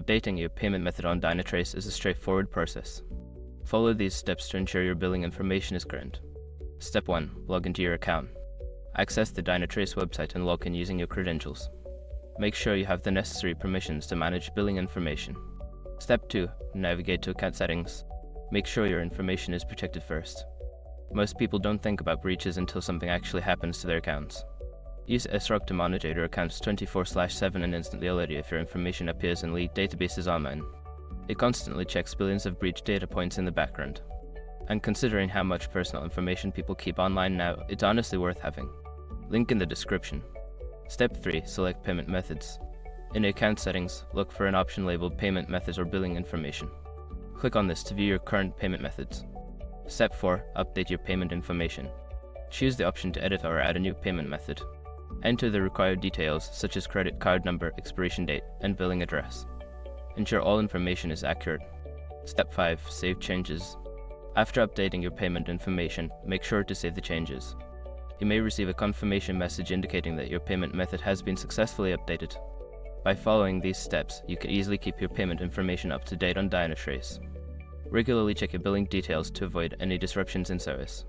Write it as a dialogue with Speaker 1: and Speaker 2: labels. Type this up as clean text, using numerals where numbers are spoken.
Speaker 1: Updating your payment method on Dynatrace is a straightforward process. Follow these steps to ensure your billing information is current. Step 1. Log into your account. Access the Dynatrace website and log in using your credentials. Make sure you have the necessary permissions to manage billing information. Step 2. Navigate to account settings. Make sure your information is protected first. Most people don't think about breaches until something actually happens to their accounts. Use SROC to monitor your accounts 24/7 and instantly alert you if your information appears in leaked databases online. It constantly checks billions of breach data points in the background. And considering how much personal information people keep online now, it's honestly worth having. Link in the description. Step 3. Select payment methods. In account settings, look for an option labeled Payment Methods or Billing Information. Click on this to view your current payment methods. Step 4. Update your payment information. Choose the option to edit or add a new payment method. Enter the required details such as credit card number, expiration date, and billing address. Ensure all information is accurate. Step 5. Save changes. After updating your payment information, make sure to save the changes. You may receive a confirmation message indicating that your payment method has been successfully updated. By following these steps, you can easily keep your payment information up to date on Dynatrace. Regularly check your billing details to avoid any disruptions in service.